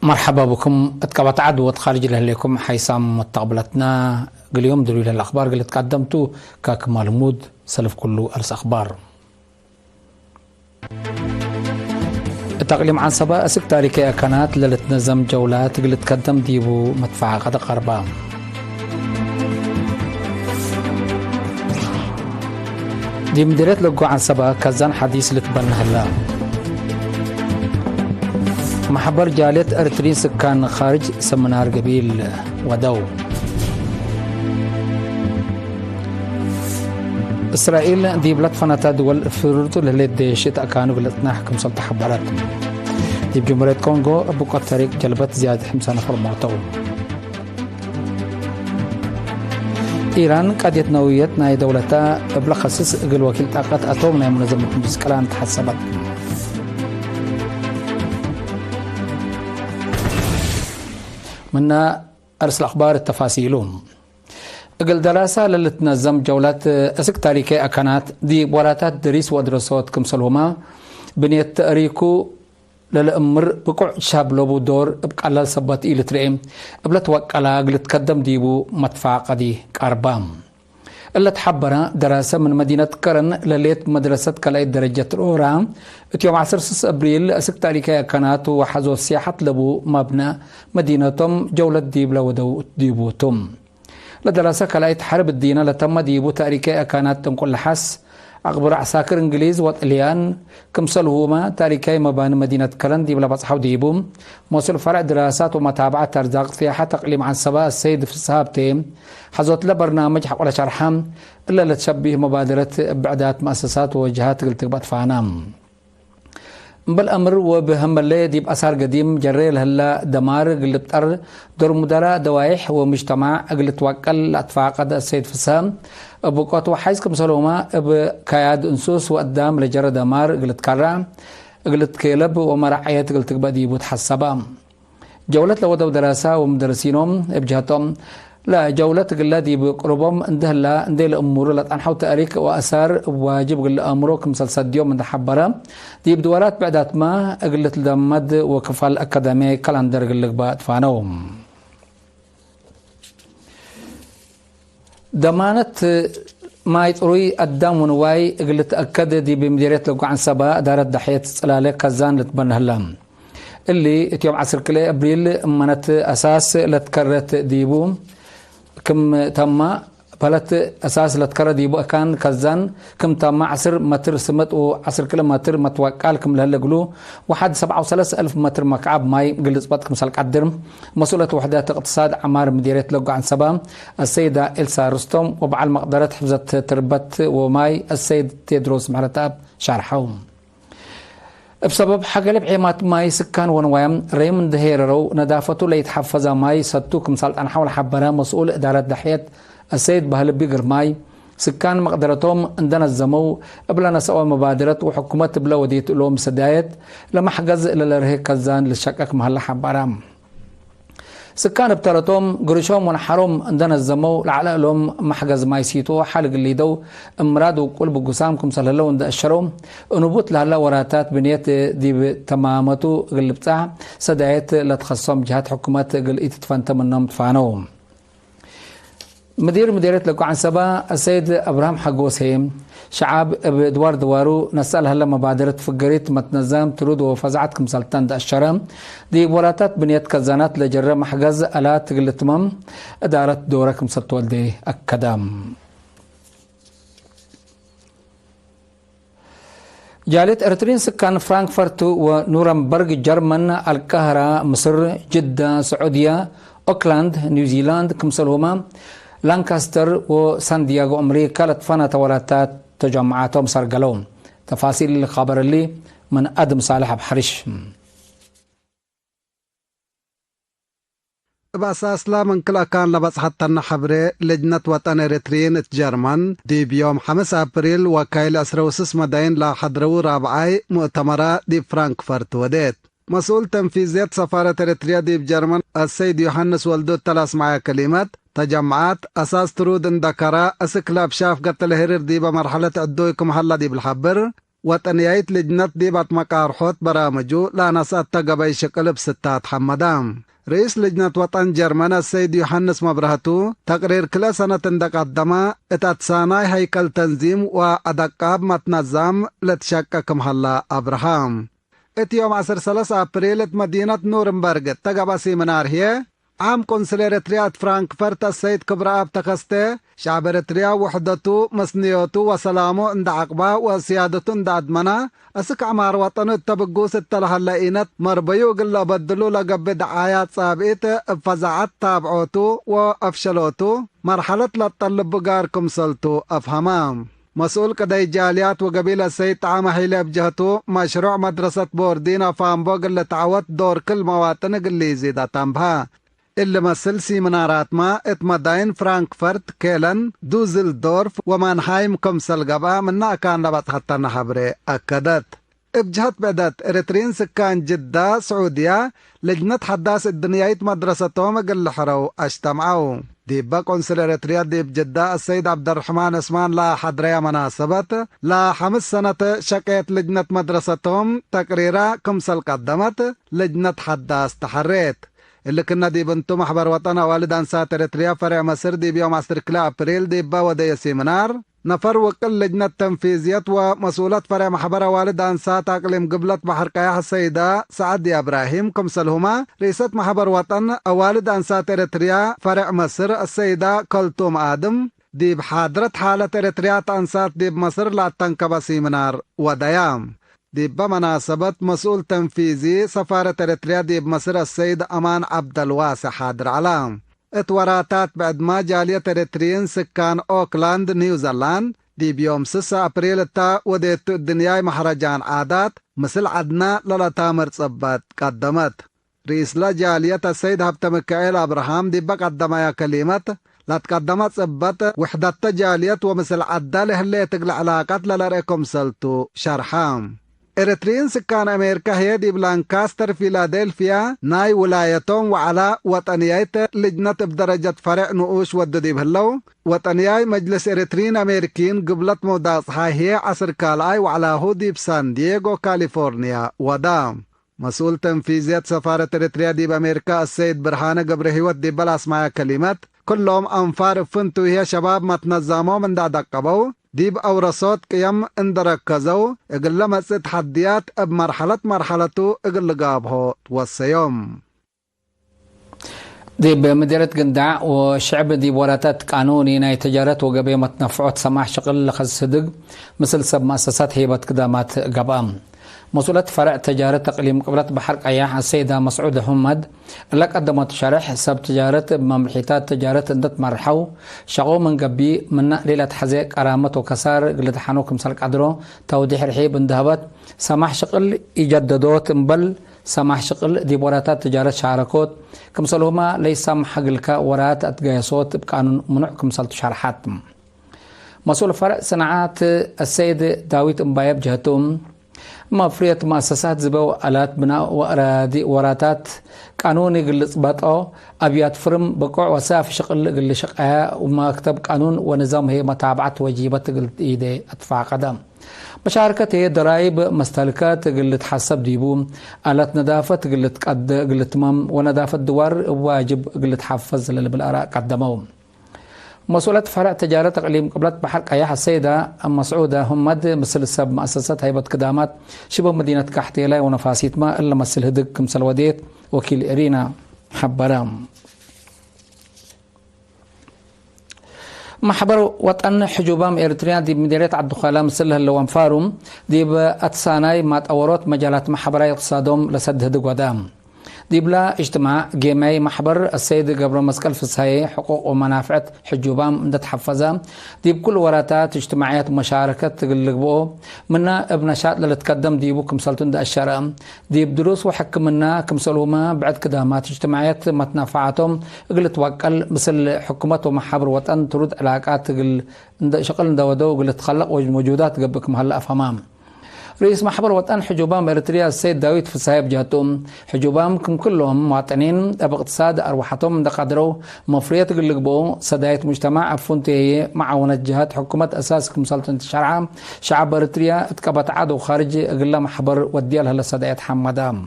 مرحبا بكم. اتكبت عدوة خارج لكم حيسام مستقبلتنا اليوم دليل الأخبار اللي تقدمتوا كاك مالمود سلف كله أرس أخبار التقليم عن سبا أسك تاريخية كانت للتنظم جولات اللي تقدم ديبو مدفع غدا قربا دي مديريت لقوا عن سبا كزان حديث لتبنى هلا محبر جالية أرترين سكان خارج سمنار قبيل ودو إسرائيل دي بلاد فنتا دول فرورتو للي ديشت أكانو بلدنا حكم سلطة حبارات دي بجمهورية كونغو أبو طريق جلبت زيادة 5 نفر موتو إيران قادية نووية ناي دولتا بلا خصيص قل وكيل طاقة أتوم ناي منظمة مسكلان تحسبت منا أرسل أخبار التفاصيلهم أقل دراسة للتنظم جولات أسك تاريخي أكانات دي بوراتات دريس ودراسات كمسلهما بنية تأريكو للأمر بقع شاب لبو دور بقلال سبات إلى ترئيم قبل توقع قل تقدم ديبو مدفع قدي كأربام اللي تحبنا دراسة من مدينة كرن لليت مدرسة كلاي درجة الأورا يوم 10 أبريل أسك تاريخي أكانات وحزو السياحة لبو مبنى مدينتهم جولة ديبلا ودو ديبوتم لدراسة كلاي حرب الدين لتم ديبو تاريخي أكانات كل حس أخبر عساكر إنجليز وطليان كمسلهما تاريخي مباني مدينة كرن ديبلا بصحو ديبوم موصل فرع دراسات ومتابعة ترزاق سياحة تقليم عن سبا السيد في الصحابتين حزوت لبرنامج حق ولا شرحام إلا لتشبه مبادرة إبعادات مؤسسات ووجهات قلت فانام بالأمر وبهم اللي ديب أثار قديم جريل هلا دمار قلت أر دور مدراء دوايح ومجتمع قلت وكل أطفاء قد السيد فسام بقوت وحيز كمسلوما بكياد أنسوس وقدام لجرى دمار قلت كرا قلت كيلب ومرعيات قلت بدي بتحسبا جولة لو دراسة ومدرسينهم بجهتهم لا جولة قلادي بقربهم انده لا انده الأمور لا تنحو تأريك وأثار واجب قل أمرك مسلسل ديوم من حبرة دي بدورات بعدات ما قلت الدمد وكفال الأكاديمي كالندر قلق بات فانوم دمانت ما يطروي قدام ونواي قلت أكد دي بمديرية لقو عن سبا دارت دحية سلالة كزان لتبنى هلام اللي يوم 10 أبريل منت أساس لتكرت ديبو كم تم بلت أساس لتكرر ديبو كان كزان كم تم 10 متر سمت و10 كيلومتر متوكل كم لهلقلو واحد 37,000 متر مكعب ماي قلت بطكم سلك عدرم مسؤولة وحدات اقتصاد عمار مديرية لقو عن سبا السيدة إلسا رستم وبعل مقدرة حفظة تربت وماي السيد تيدروس معرتاب شارحهم بسبب حاجة لبعيمات ماي سكان ونوايم ريمن دهيرو ندافته ليتحفظ ماي ستوكم سلطان حول حبرا مسؤول إدارة دحية السيد بهلبيقر ماي سكان مقدرتهم عندنا الزمو قبل نسوى مبادرة وحكومات بلا وديت لهم سدايت لما حجز للرهيك كزان للشكك مهلا حبرام سكان بترتهم قرشهم ونحرم عندنا الزمو لعلى لهم محجز ما يسيتو حلق اللي دو امراد وقلب قسامكم سلهلو عند الشروم انبوت لهلا وراتات بنيت دي تمامتو قلبتها سدايت لتخصصهم جهات حكومات قلقيت تفنت منهم تفانوهم مديرية لقو عن سبا السيد أبراهام حقوسهم شعب بدوار دوارو نسأل هلا مبادرة فقريت متنظم ترود وفزعتكم سلطان دا الشرم دي وراتات بنيت كزانات لجرم حجز ألات قلتمم إدارة دوركم ستوال دي أكدام جالية أرترين سكان فرانكفورت ونورنبرغ جرمن القاهرة مصر جدة سعودية أوكلاند نيوزيلاند كمسلهما لانكاستر وسان دياغو أمريكا لتفانا توراتات تجمعاتهم سرقلوم تفاصيل الخبر اللي من أدم صالح بحرش بأساس لا من كل كان لبس حتى النحبري لجنة وطن إريتريين جرمن دي بيوم 5 أبريل وكايل أسروسس مدين لا حضروا رابعي مؤتمرة دي فرانكفورت وديت مسؤول تنفيذية سفارة إريتريا دي بجرمن السيد يوحنس ولدو تلاس معي كلمات تجمعات أساس ترود اندكرا أسكلاب شاف قتل هرير دي بمرحلة عدويكم هلا دي بالحبر وطنيايت لجنة ديبات مقارحوت برامجو لا نسات تقبي شقلب ستات حمدام رئيس لجنة وطن جرمانيا السيد يوحنس مبرهتو تقرير كلا سنة تقدما اتاتساناي هيكل تنظيم وادقاب متنظم لتشكك محلا ابراهام اتيوم 13 ابريل مدينة نورنبرغ تقبا سيمنار هي عام قنصل إريتريا فرانكفرت السيد كبرى تخسته شعب إريتريا وحدته مسنيوته وسلامه عند عقبة وسيادته عند أدمنا أسك عمار وطن التبقوس التلهلئينت مربيو قل بدلو لقب دعايات سابقيت فزعت تابعوته وأفشلوته مرحلة لطلب بقاركم سلتو أفهمام مسؤول قضايا جاليات وقبيلة السيد عام حيلة بجهته مشروع مدرسة بوردينا فامبوغ اللي تعود دور كل مواطن اللي يزيد تنبها اللي مثل سيمنارات ما اتمدين فرانكفرت كيلن دوزلدورف ومانهايم كمسل قبا منا كان لبات حتى نحبري أكدت ابجهت بدت إريترين سكان جدة سعودية لجنة حداث الدنيايت مدرستهم قل حرو اجتمعوا ديبا قنصل إريتريا ديب جدة السيد عبد الرحمن اسمان لا حضرية مناسبة لا 5 سنة شكيت لجنة مدرستهم تقريرا كمسل قدمت لجنة حداث تحريت اللي كنا دي بنتو محبر وطن والد أنسات إريتريا فرع مصر دي بيوم 10 أبريل دي ودي سيمنار نفر وكل لجنة تنفيذية ومسؤولة فرع محبر والد أنسات أقليم قبلة بحر قياح السيدة سعدي إبراهيم كمسلهما رئيسة محبر وطن والد أنسات إريتريا فرع مصر السيدة كلثوم آدم دي بحاضرة حالة إريتريا أنسات دي بمصر لا تنكب سيمنار وديام دي بمناسبة مسؤول تنفيذي سفارة إريتريا دي بمصر السيد أمان عبد الواسع حاضر علام اتوراتات بعد ما جالية إريتريين سكان أوكلاند نيوزيلاند دي بيوم 6 أبريل تا وديت الدنيا مهرجان عادات مثل عدنا للتامر صبات قدمت رئيس لجالية السيد هبت مكائيل أبراهام دي بقدم يا كلمة لا تقدمت صبت وحدة جالية ومثل عداله اللي تقل علاقات للرئيكم سلتو شرحام إريتريين سكان أمريكا هي دي بلانكاستر فيلادلفيا ناي ولايتهم وعلى وطنيات لجنة بدرجة فرع نقوش وددي بهلو وطنياي مجلس إريتريين أمريكيين قبلت موداصها هي عصر كالاي وعلى هودي بسان دييغو كاليفورنيا ودام مسؤول تنفيذية سفارة إريتريا دي بأمريكا السيد برهانة قبرهيوت دي بلا اسمها كلمات كلهم أنفار فنتو هي شباب ما تنظموا من دا دقبوا ديب أورصوت قيم اندركزو اقل مسد تحديات مرحلته اقل قابهو توسيوم دي بمديرة قندع والشعب دي بوراتات قانوني ناي تجارت وقبية متنفعات سماح شغل لخز صدق مثل سب مؤسسات هيبة قدامات قبام مسؤولة فرع تجارة تقليم قبلة بحر قياح السيدة مسعود حمد اللي قدمت شرح سب تجارة بمملحيتات تجارة اندت مرحو شغو من قبي من ليلة حزيق أرامت وكسار قلت حانوك مسالك عدرو توضيح رحيب اندهبت سماح شغل يجددوت مبل سماح شغل دي بوراتات تجارة شاركوت كمسالهما ليس محقلك ورات اتقايصوت بقانون منع كمسال تشارحات مسؤول فرع صناعات السيد داويت مبايب جهتهم مفرية مؤسسات زبو آلات بناء وأراضي وراتات قانوني قلت باطو أبيات فرم بقوع وساف شغل قل شقها ومكتب قانون ونظام هي متابعة وجيبات قلت إيدي أدفع قدم مشاركة هي ضرائب مستهلكات قلت حسب ديبو آلات نظافة قلت مم ونظافة دوار واجب قلت حفظ بالآراء قدموهم مسؤولة فرع تجارة تقليم قبلة بحر قياح السيدة مسعودة همد مثل السب مؤسسات هيبة قدامات شبه مدينة كحتيلا ونفاسيت ما إلا مثل هدك مثل وديت وكيل إرينا حبرام محبر وطن حجوبام إريتريا دي بمديرية عبدالخالة مثلها اللي وانفارم دي بأتساناي مات أورات مجالات محبرة اقتصادهم لسد هدك ودام دي بلا اجتماع جيماي محبر السيد قبر مسكال فسهي حقوق ومنافعة حجوبام مدة حفظة دي بكل وراتات اجتماعيات ومشاركة تقلقبو منا ابن شاء لتقدم دي بو كمسالتون دا الشارع دي بدروس وحك منا كمسالوما بعد كدامات اجتماعيات متنافعاتهم اقل توكل مثل حكومات ومحبر وطن ترد علاقات شغل ندودو اقل تخلق وجودات قبكم هلا افهمام رئيس محبر وطن حجوبام إريتريا السيد داوود فسايب جهتهم حجوبام كلهم مواطنين باقتصاد أرواحتهم قدروا مفرية قلقبو سداية مجتمع أفونتي معاونة جهات حكومة أساسكم سلطنة الشرعة شعب إريتريا اتكبت عادو خارج قلا محبر وديالها لسداية حمدام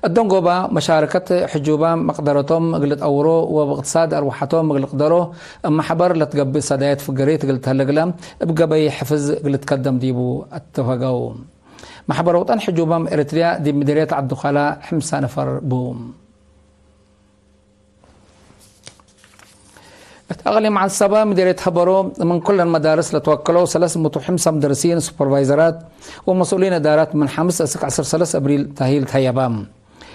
الدنقوبة مشاركة حجوبة مقدرتهم قلت أورو وباقتصاد أرواحتهم قلت قدروا أما حبر لتقبي صدايات فقريت قلت هلقلم بقبي حفظ قلت قدم ديبو اتفقوا محبر وطن حجوبة إريتريا دي مديرية عبد الخلاء حمسة نفر بوم أغلي مع الصبا مديرية حبرو من كل المدارس لتوكلوا 305 مدرسين سوبرفايزرات ومسؤولين إدارات من حمص أسك 13 أبريل تأهيل تهيبام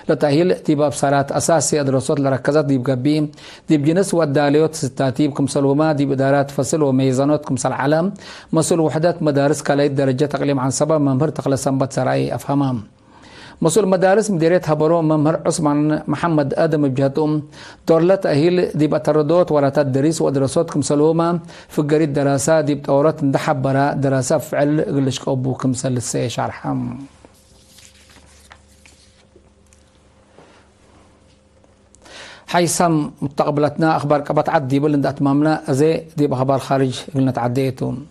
لتأهيل تيبا بصارات أساسي دراسات لركزات ديب قبيم ديب جنس والداليوت ستاتيب كمسل وما ديب إدارات فصل وميزانات كمسل علم مسؤول وحدات مدارس كلايد درجة تقليم عن صبا ممهر تقل سنبت سرعي أفهمام مسؤول مدارس مديرية حبرو ممهر عثمان محمد آدم بجهتهم دولة تأهيل ديب أتردوت وراتات دريس ودراسات كمسل وما في قريد دراسات ديب تورات ندحب برا دراسات فعل قلش قوبو كمسل السيش عرحام حيثم مستقبلتنا أخبار كبت عدي بلند أتمامنا زي دي بخبار خارج قلنا تعديتهم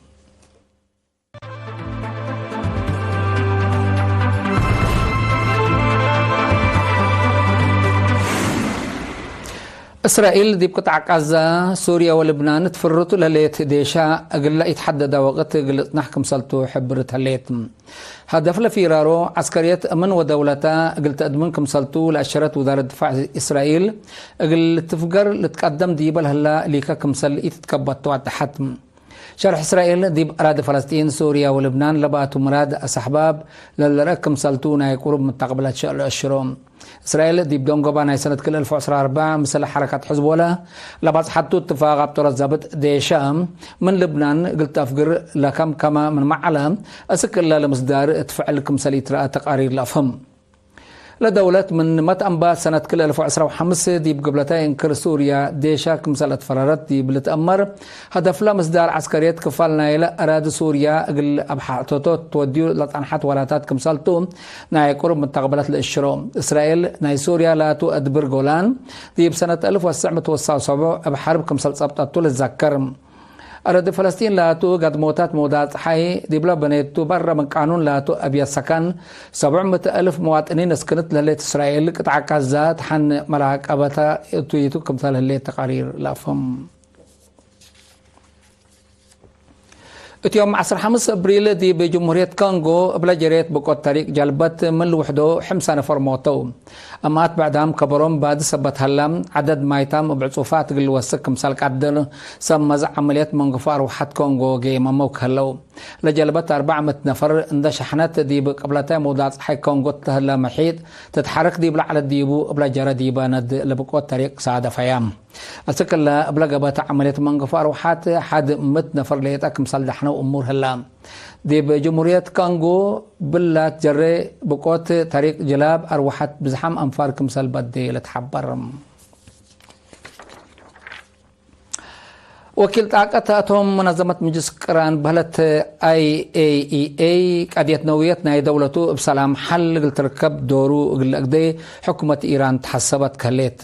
إسرائيل دي بقطع غزة سوريا ولبنان تفرطوا لليت ديشا أقل يتحدد وقت قلت نحكم سلطو حبرت هليت هدف لفيرارو عسكرية أمن ودولتا قلت أدمنكم سلطو لأشرت وزارة دفاع إسرائيل أقل تفقر لتقدم ديبال هلا ليكا كمسل يتكبتوا حتم شرح إسرائيل ديب أراد فلسطين سوريا ولبنان لباتوا مراد أسحباب للركم سلطونا يقرب من تقبلات شأل الشروم إسرائيل ديب دونغوبانا سنة كل 2004 مثل حركة حزب الله لبعض حطوا اتفاق بطرة زابط ديشام من لبنان قلت أفقر لكم كما من معلم أسكر لمصدار تفعل كمسل رأى تقارير لأفهم لدولة من متأنبات سنة كل 2015 ديب قبلتها إنكر سوريا ديشا كمسلة فرارات ديب لتأمر هدف لا مصدار عسكريات كفالنا إلى أراد سوريا أقل أبحاثات توديو لطعنحات وراتات كمسلتو ناي قرب من تقبلات الإشروم إسرائيل ناي سوريا لا تؤدبر جولان ديب سنة 1979 بحرب كمسلت سبطاتو للذكر أراد فلسطين لاتو قد موتات مودات حي ديبلا بنيتو برا من قانون لاتو أبيض سكن 700,000 مواطنين اسكنت لليت إسرائيل قطع غزة حن مراقبتها تويتو كمثال هليت تقارير لافهم اتيوم 15 ابريل دي بجمهورية كونغو بلا جريت بقوت طريق جلبت من الوحدو حمسة نفر موتو امات بعدهم كبرهم بعد سبت هلم عدد مايتام بعصوفات قل وسك مسالك عدل سمز عمليات منقفار وحد كونغو جي مموك هلو لجلبت 400 نفر اند شحنات دي بقبلتها مودات حي كونغو تهلا محيط تتحرك دي بلا على ديبو بلا جرى ديبا ند لبقوت طريق سعادة فيام أتكلم أبلغ قبات عملية منقفة أروحات حد مت نفر ليتك مصلحنا وأمور هلام دي بجمهورية كونغو بلات جري بقوت طريق جلاب أروحات بزحام أنفاركم سلبت دي لتحبرم وكيل طاقتهم منظمة مجلس قران بهلت IAEA قضية نويتنا دولته بسلام حل تركب دورو قل حكومة إيران تحسبت كليت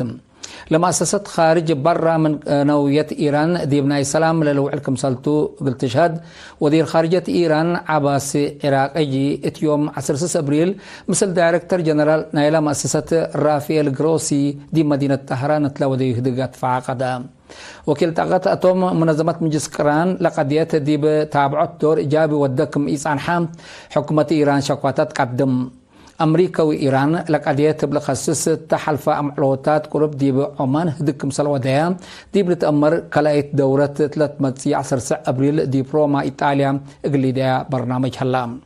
لما أسست خارج برا من نوية إيران ديبنا السلام للوعلكم سلطو قلت تشهد ودير خارجية إيران عباس عراقي اتيوم 16 أبريل مثل دايركتور جنرال نايلا مؤسسة رافيل جروسي دي مدينة طهران تلاودي هدقات فعقدا وكيل طاقة أتوم منظمة مجلس قران لقضية ديب تابعت دور إيجابي ودكم إيسان حام حكومة إيران شكواتات قدم أمريكا وإيران لقضية تبلخصص تحلف أمعلوتات قرب ديب عمان هدكم سلوادها ديب لتأمر كلايت دورة 13 أبريل ديب روما إيطاليا إقليدها برنامج هلام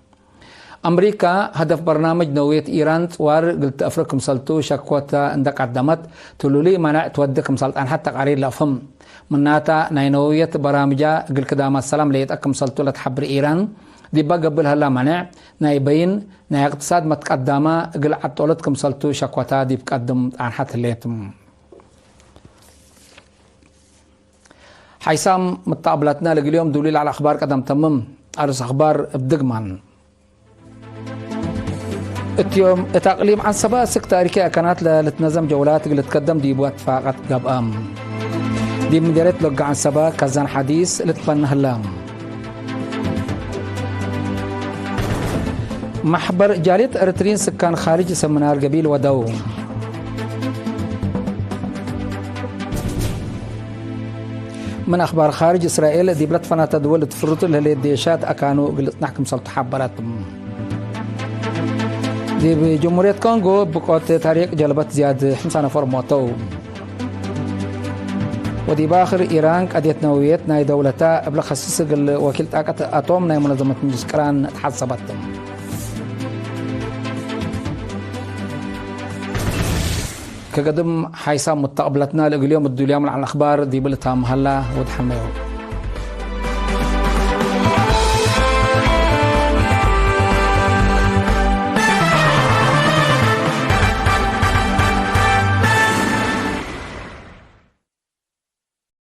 أمريكا هدف برنامج نوية إيران توار قلت أفريقكم سلطو شكوتا عندك قدمت تلولي منع تودكم سلطان حتى قرير لفهم مناتا نوية برامجا قل كدام السلام ليتأكم سلطو لتحبر إيران دي بقى قبل هلا منع نايبين ناي اقتصاد متقدمة قل عطولتكم سلطو شكوتا دي بقدم عن حتى الليتم حيسام متقابلتنا لقى اليوم دوليل على أخبار قدم تمم أرس أخبار بدقمان اليوم تقليم عن سبا سك تاريخية كانت لتنظم جولات اللي تقدم ديبوات فاقت قبام دي مديرية لقى عن سبا كزان حديث لتبنه اللام محبر جالية أرترين سكان خارج سمنار قبيل ودو من أخبار خارج إسرائيل دي بلد فنا تدول تفرط اللي الديشات أكانوا قلت نحكم سلط حبراتهم دي بجمهورية كونغو بقوت تاريخ جلبت زياد 5 نفر موتو ودي باخر إيران قديت نوويت ناي دولتا قبل خصيص وكيل طاقة أتوم ناي منظمة مجسكران تحسبتهم كقدم حيسام متقبلتنا اليوم الدوليام على الأخبار دي بلتها مهلا ودحميو